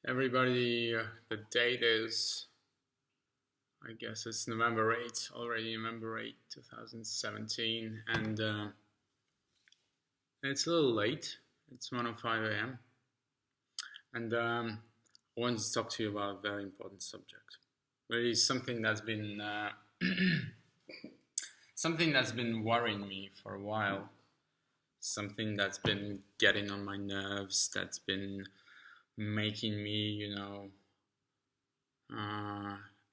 Everybody, the date is, I guess it's November 8th, already November 8th, 2017, and it's a little late. It's 1:05 a.m. and I wanted to talk to you about a very important subject. Really, something that's been something that's been worrying me for a while. Something that's been getting on my nerves. That's been making me,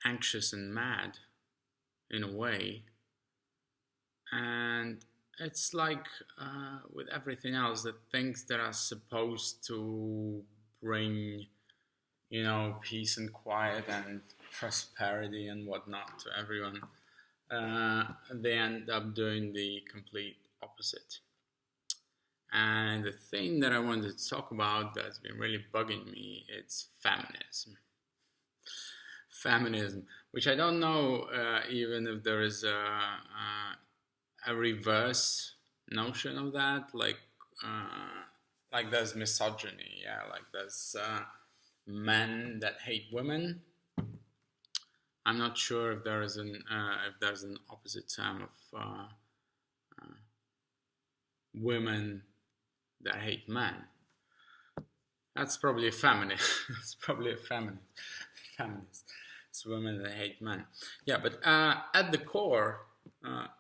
anxious and mad in a way. And it's like with everything else, the things that are supposed to bring, peace and quiet and prosperity and whatnot to everyone, they end up doing the complete opposite. And the thing that I wanted to talk about that's been really bugging me, it's feminism. Feminism, which I don't know even if there is a reverse notion of that, like there's misogyny, yeah, like there's men that hate women. I'm not sure if there's an opposite term of women that hate men. That's probably a feminist. It's probably a feminist. It's women that hate men. Yeah, but at the core, like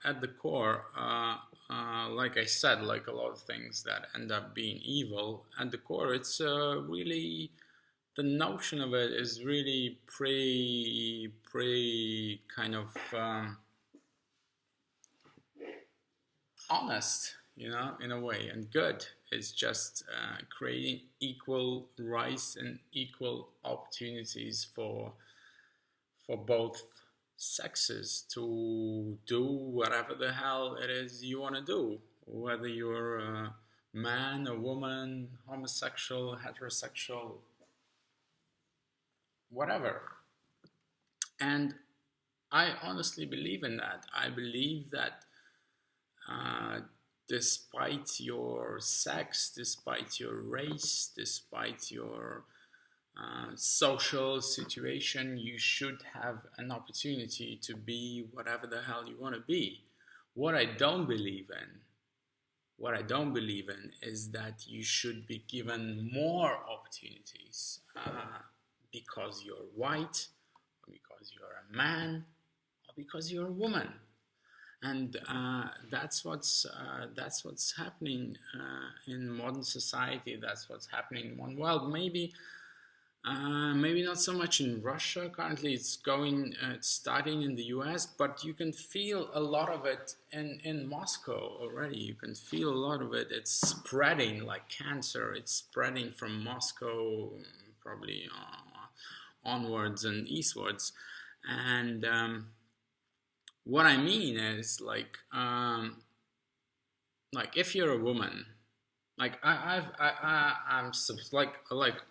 I said, like a lot of things that end up being evil, at the core, it's really, the notion of it is really pretty kind of honest, in a way, and good. It's just creating equal rights and equal opportunities for both sexes to do whatever the hell it is you want to do, whether you're a man, a woman, homosexual, heterosexual, whatever. And I honestly believe in that. I believe that despite your sex, despite your race, despite your social situation, you should have an opportunity to be whatever the hell you want to be. What I don't believe in is that you should be given more opportunities because you're white, or because you're a man, or because you're a woman. And that's what's happening in modern society. That's what's happening in one world. Maybe not so much in Russia. Currently, it's starting in the US, but you can feel a lot of it in Moscow already. You can feel a lot of it. It's spreading like cancer. It's spreading from Moscow, probably onwards and eastwards. And what I mean is if you're a woman,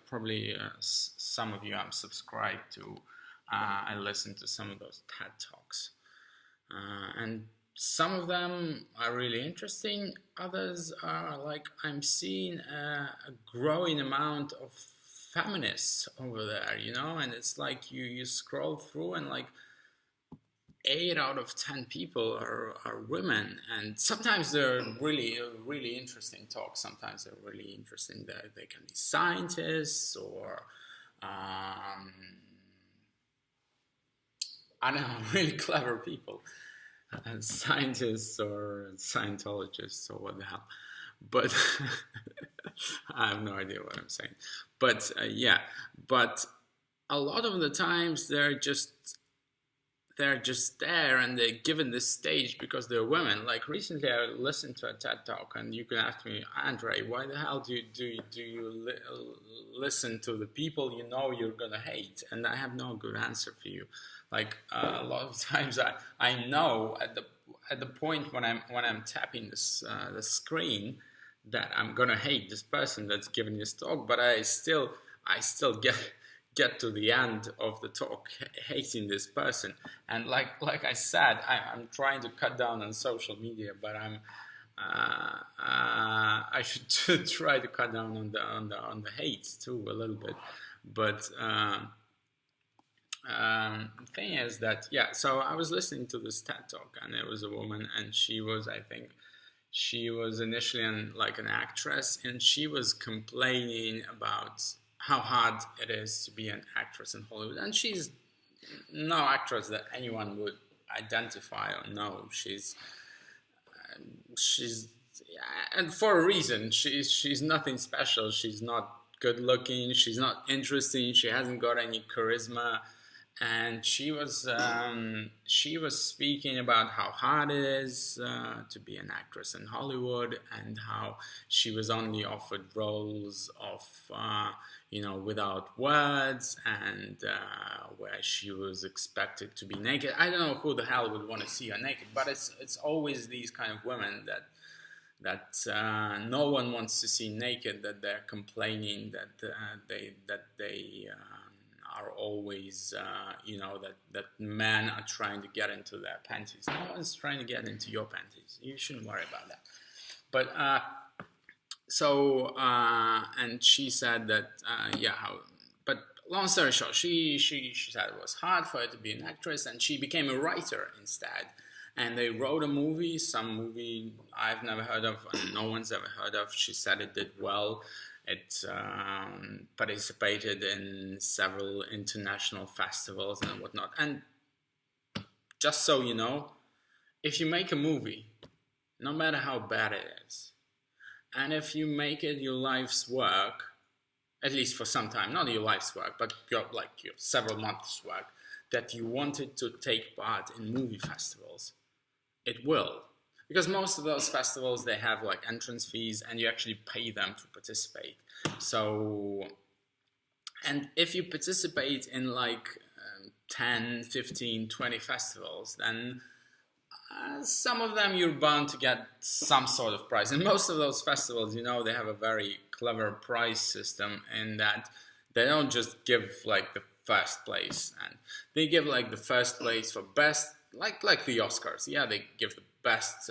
probably some of you, I'm subscribed to. I listen to some of those TED talks, and some of them are really interesting. Others are I'm seeing a growing amount of feminists over there, and it's like you scroll through and 8 out of 10 people are women, and sometimes they're really interesting talks. Sometimes they're really interesting. They can be scientists or I don't know, really clever people, scientists or Scientologists or what the hell. But I have no idea what I'm saying. But but a lot of the times they're just there, and they're given this stage because they're women. Like recently, I listened to a TED talk, and you can ask me, Andre, why the hell do you listen to the people you're gonna hate? And I have no good answer for you. A lot of times, I know at the point when I'm tapping this the screen that I'm gonna hate this person that's giving this talk, but I still get to the end of the talk hating this person. And like I said, I'm trying to cut down on social media, but I should try to cut down on the hate too a little bit, but the thing is that, yeah. So I was listening to this TED talk, and it was a woman, and she was, I think, she was initially like an actress, and she was complaining about how hard it is to be an actress in Hollywood, and she's no actress that anyone would identify or know. She's and for a reason. She's nothing special. She's not good looking. She's not interesting. She hasn't got any charisma. And she was speaking about how hard it is to be an actress in Hollywood, and how she was only offered roles of without words, and where she was expected to be naked. I don't know who the hell would want to see her naked, but it's always these kind of women that no one wants to see naked, that they're complaining that they are always that men are trying to get into their panties. No one's trying to get into your panties. You shouldn't worry about that. But and she said that but long story short, she said it was hard for her to be an actress, and she became a writer instead. And they wrote a movie, some movie I've never heard of and no one's ever heard of. She said it did well. It participated in several international festivals and whatnot. And just so you know, if you make a movie, no matter how bad it is, and if you make it your life's work, at least for some time, not your life's work, but your several months' work, that you wanted to take part in movie festivals, it will. Because most of those festivals, they have like entrance fees, and you actually pay them to participate. So, and if you participate in like 10, 15, 20 festivals, then some of them you're bound to get some sort of prize. And most of those festivals, they have a very clever prize system in that they don't just give like the first place, and they give like the first place for best, like the Oscars. Yeah, they give the best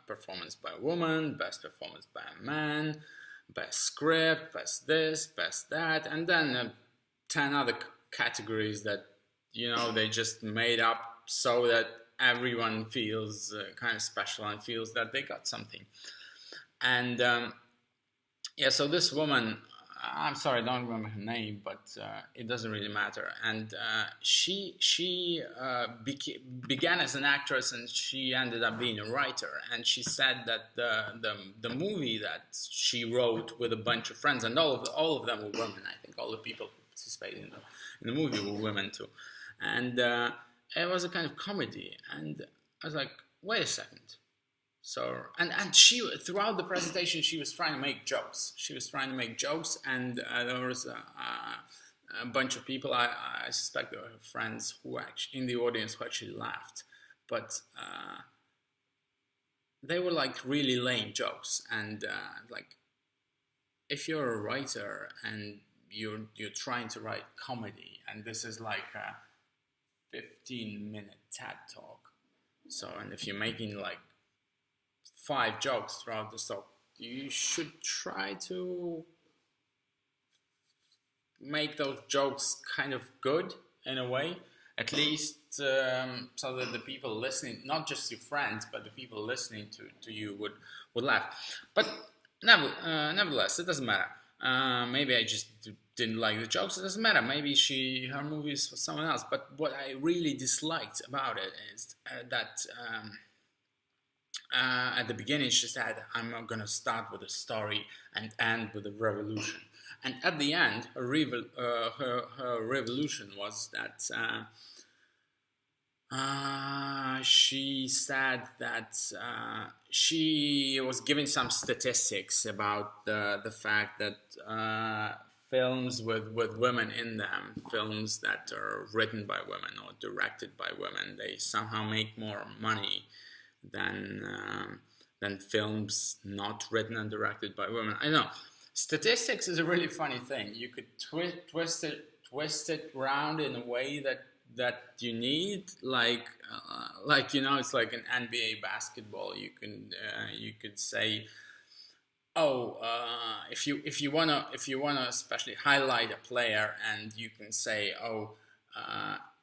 performance by a woman, best performance by a man, best script, best this, best that, and then 10 other categories that they just made up so that everyone feels kind of special and feels that they got something. And so this woman, I'm sorry, I don't remember her name, but it doesn't really matter. And she began as an actress, and she ended up being a writer. And she said that the movie that she wrote with a bunch of friends, and all of them were women. I think all the people who participated in the movie were women too. And it was a kind of comedy. And I was like, wait a second. So, and she, throughout the presentation, she was trying to make jokes. And there was a bunch of people, I suspect they were her friends, who actually, in the audience, who actually laughed. But they were like really lame jokes. And like, if you're a writer and you're trying to write comedy, and this is like a 15-minute TED talk. So, and if you're making like 5 jokes throughout the talk, you should try to make those jokes kind of good in a way, at least so that the people listening, not just your friends, but the people listening to you would laugh. But nevertheless, it doesn't matter. Maybe I just didn't like the jokes. It doesn't matter. Maybe her movie is for someone else. But what I really disliked about it is that at the beginning she said, I'm going to start with a story and end with a revolution. And at the end, her revolution was that she said that she was giving some statistics about the fact that films with women in them, films that are written by women or directed by women, they somehow make more money than films not written and directed by women. I know. Statistics is a really funny thing. You could twist it around in a way that that you need, you know, it's like an NBA basketball. You could say, oh, if you wanna especially highlight a player, and you can say, oh,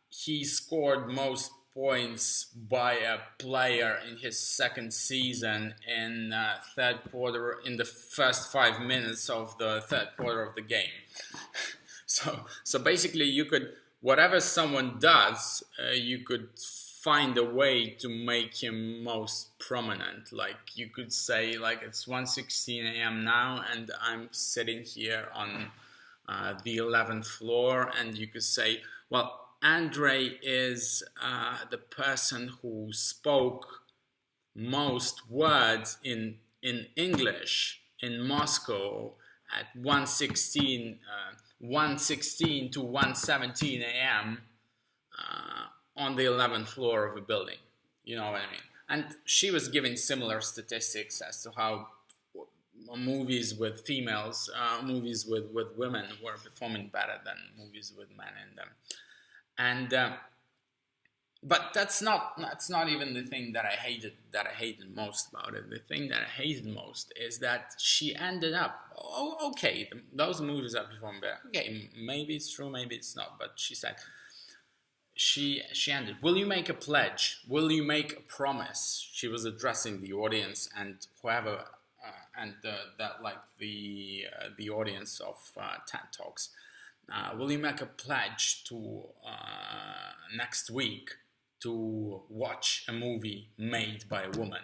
he scored most points by a player in his second season in third quarter, in the first 5 minutes of the third quarter of the game. So basically, you could, whatever someone does, you could find a way to make him most prominent. Like you could say, like, it's 1:16 a.m. now, and I'm sitting here on the 11th floor, and you could say, well, Andre is the person who spoke most words in English in Moscow at 1:16 to 1:17 a.m. On the 11th floor of a building. You know what I mean? And she was giving similar statistics as to how movies with females, movies with women were performing better than movies with men in them. And but that's not even the thing that I hated most about it. The thing that I hated most is that she ended up, oh, okay, those movies are performing better. Okay, maybe it's true, maybe it's not. But she said, she ended, will you make a pledge? Will you make a promise? She was addressing the audience and whoever, and the audience of TED Talks. Will you make a pledge to next week to watch a movie made by a woman?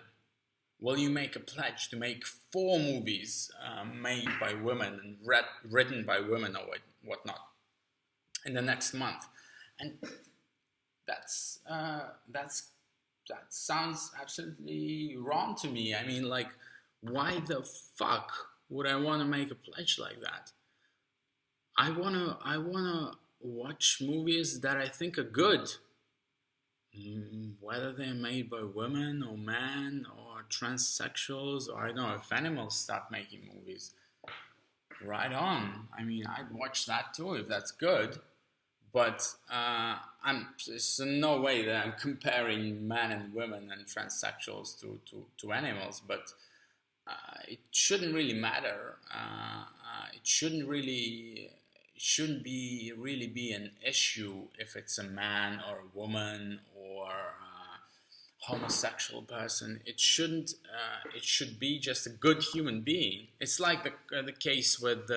Will you make a pledge to make 4 movies made by women and written by women or whatnot in the next month? And that sounds absolutely wrong to me. I mean, like, why the fuck would I want to make a pledge like that? I wanna watch movies that I think are good, whether they're made by women or men or transsexuals, or I don't know, if animals start making movies, right on. I mean, I'd watch that too if that's good. But there's no way that I'm comparing men and women and transsexuals to animals. But it shouldn't really matter. It shouldn't really be an issue if it's a man or a woman or a homosexual person. It shouldn't. It should be just a good human being. It's like the case with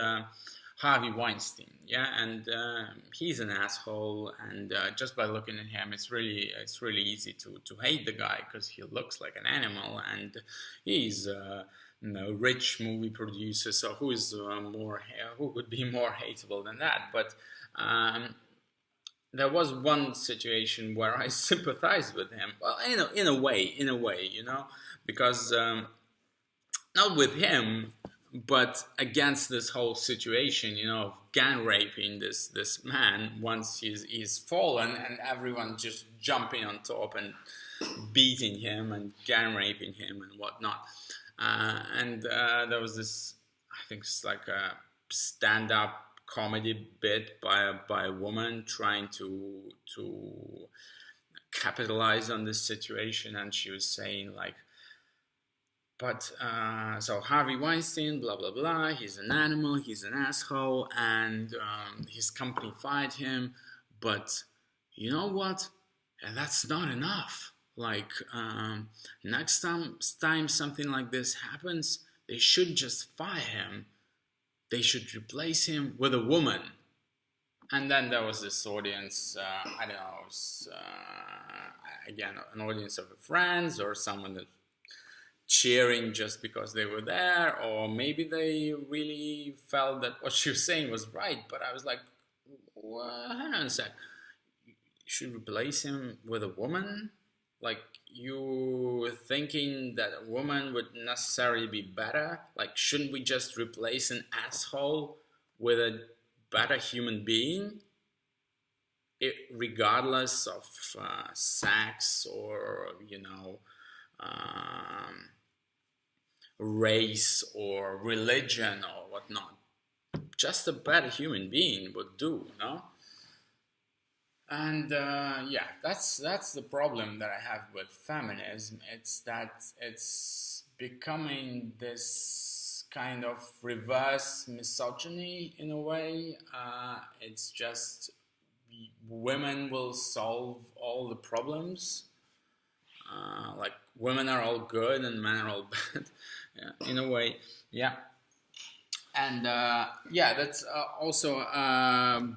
Harvey Weinstein, yeah, and he's an asshole, and just by looking at him, it's really easy to hate the guy because he looks like an animal, and he's rich movie producer, so who could be more hateable than that? But there was one situation where I sympathized with him, well, in a way, you know, because not with him, but against this whole situation, you know, of gang raping this man once he's fallen, and everyone just jumping on top and beating him and gang raping him and whatnot. And there was this, I think it's like a stand-up comedy bit by a woman trying to capitalize on this situation, and she was saying like, but so Harvey Weinstein, blah blah blah, he's an animal, he's an asshole, and his company fired him. But you know what? And that's not enough. Like next time something like this happens, they should just fire him. They should replace him with a woman. And then there was this audience, I don't know, it was, again, an audience of friends or someone that cheering just because they were there, or maybe they really felt that what she was saying was right. But I was like, well, hang on a sec. You should replace him with a woman? Like, you were thinking that a woman would necessarily be better? Like, shouldn't we just replace an asshole with a better human being? Regardless of sex or, you know, race or religion or whatnot. Just a better human being would do, no? And yeah, that's the problem that I have with feminism. It's that it's becoming this kind of reverse misogyny in a way. It's just women will solve all the problems. Like women are all good and men are all bad. Yeah, in a way, yeah. And yeah, that's also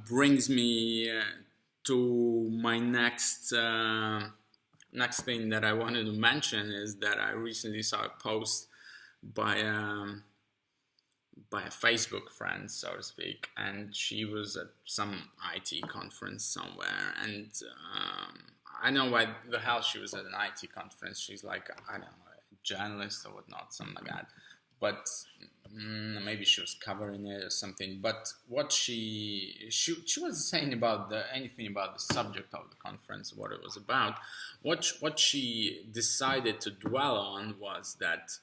brings me to my next thing that I wanted to mention is that I recently saw a post by by a Facebook friend, so to speak, and she was at some IT conference somewhere, and I don't know why the hell she was at an IT conference. She's like, I don't know, a journalist or whatnot, something like that. But maybe she was covering it or something. But what she wasn't saying about anything about the subject of the conference, what it was about. What she decided to dwell on was that.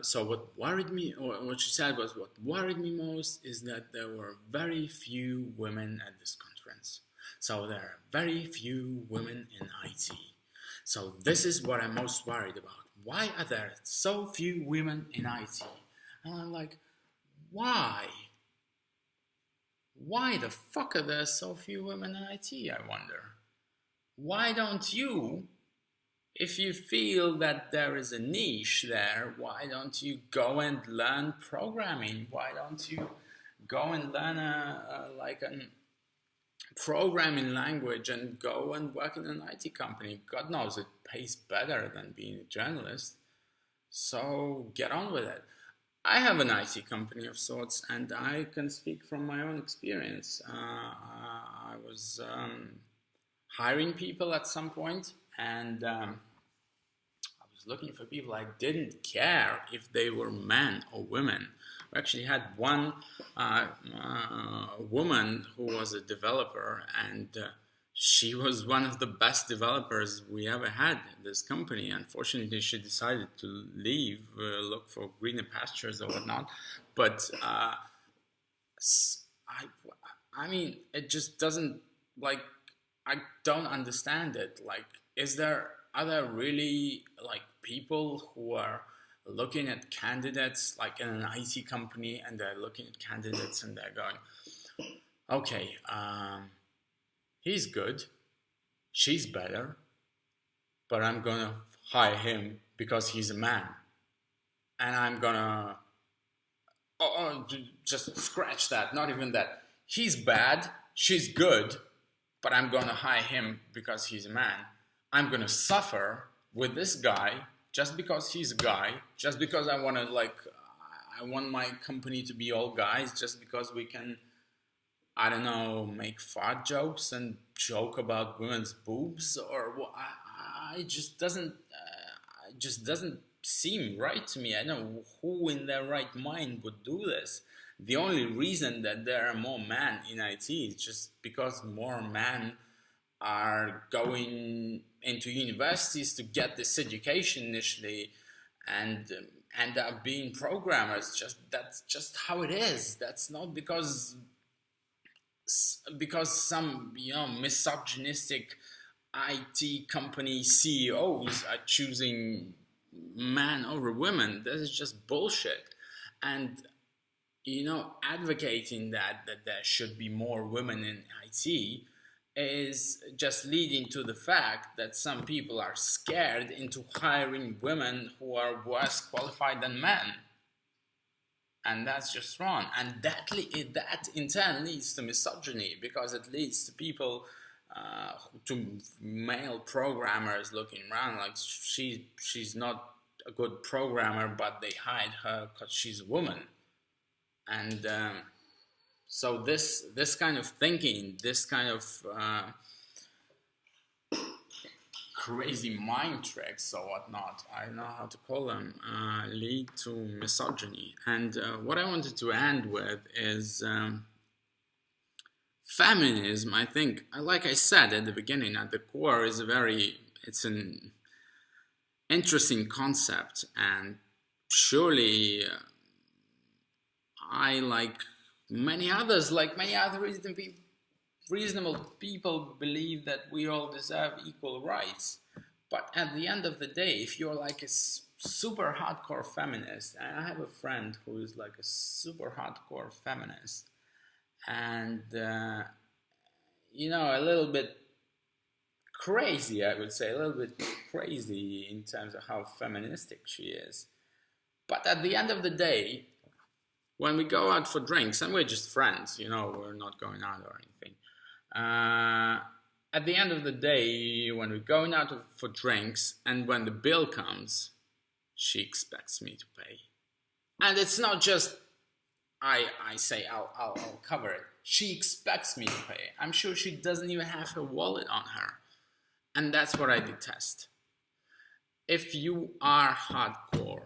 So what worried me, or what she said was, what worried me most is that there were very few women at this conference. So there are very few women in IT. So this is what I'm most worried about. Why are there so few women in IT? And I'm like, why? Why the fuck are there so few women in IT, I wonder? Why don't you, if you feel that there is a niche there, why don't you go and learn programming? Why don't you go and learn a programming language and go and work in an IT company? God knows it pays better than being a journalist. So get on with it. I have an IT company of sorts, and I can speak from my own experience. I was hiring people at some point, and I was looking for people. I didn't care if they were men or women. We actually had one woman who was a developer, and she was one of the best developers we ever had at this company. Unfortunately, she decided to leave, look for greener pastures or whatnot. But I mean, it just doesn't, like, I don't understand it. Like, are there really, like, people who are looking at candidates, like in an IT company, and they're looking at candidates and they're going, okay, he's good, she's better, but I'm gonna hire him because he's a man. And I'm gonna, just scratch that, not even that. He's bad, she's good, but I'm gonna hire him because he's a man. I'm gonna suffer with this guy just because he's a guy, just because I want my company to be all guys, just because we can, I don't know, make fart jokes and joke about women's boobs, or it just doesn't seem right to me. I don't know who in their right mind would do this. The only reason that there are more men in IT is just because more men are going into universities to get this education initially and end up being programmers. That's just how it is. That's not because some misogynistic IT company CEOs are choosing men over women. This is just bullshit. And advocating that there should be more women in IT is just leading to the fact that some people are scared into hiring women who are worse qualified than men. And that's just wrong. And that in turn leads to misogyny, because it leads to people, to male programmers looking around like she's not a good programmer, but they hired her because she's a woman. And so this kind of thinking, this kind of crazy mind tricks or whatnot, I don't know how to call them, lead to misogyny. And what I wanted to end with is feminism. I think, like I said at the beginning, at the core is it's an interesting concept, and surely I, like many other reasonable people believe that we all deserve equal rights. But at the end of the day, if you're like a super hardcore feminist, and I have a friend who is like a super hardcore feminist, and you know, a little bit crazy, I would say, a little bit crazy in terms of how feministic she is. But at the end of the day, when we go out for drinks, and we're just friends, you know, we're not going out or anything. At the end of the day, when we're going out for drinks, and when the bill comes, she expects me to pay. And it's not just I say I'll cover it. She expects me to pay. I'm sure she doesn't even have her wallet on her. And that's what I detest. If you are hardcore,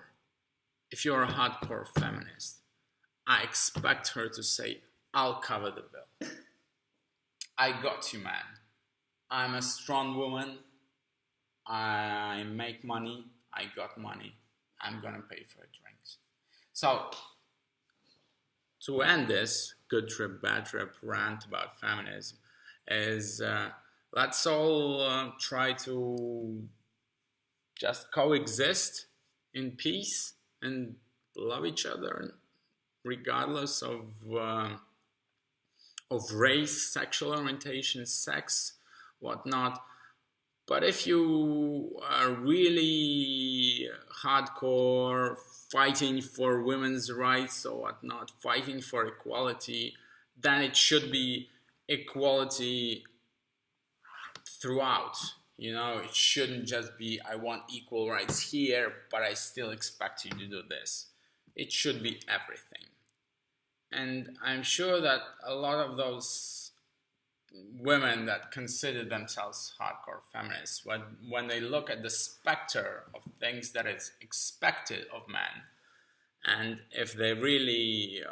if you're a hardcore feminist, I expect her to say, I'll cover the bill. I got you, man. I'm a strong woman. I make money. I got money. I'm gonna pay for drinks. So, to end this good trip, bad trip rant about feminism is let's all try to just coexist in peace and love each other regardless of race, sexual orientation, sex, whatnot. But if you are really hardcore, fighting for women's rights or whatnot, fighting for equality, then it should be equality throughout. You know, it shouldn't just be, I want equal rights here, but I still expect you to do this. It should be everything. And I'm sure that a lot of those women that consider themselves hardcore feminists, when they look at the specter of things that is expected of men, and if they really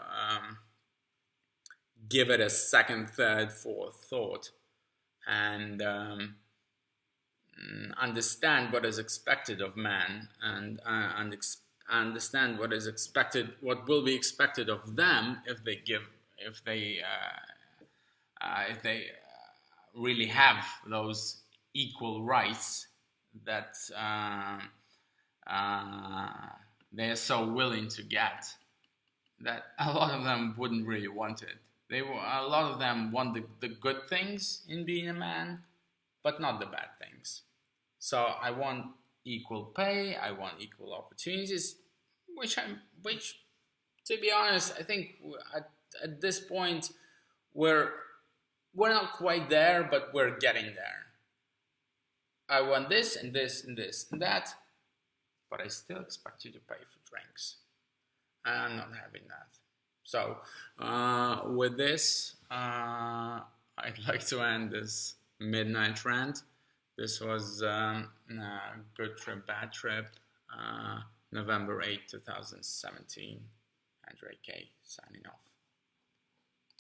give it a second, third, fourth thought, and understand what is expected of men, and understand what is expected, what will be expected of them if they really have those equal rights that they are so willing to get, that a lot of them wouldn't really want it. A lot of them want the good things in being a man, but not the bad things. So I want equal pay, I want equal opportunities, which to be honest, I think at this point we're not quite there, but we're getting there. I want this and this and this and that, but I still expect you to pay for drinks. And I'm not having that. So with this, I'd like to end this midnight rant. This was Good Trip, Bad Trip, November 8, 2017. Andre K. signing off.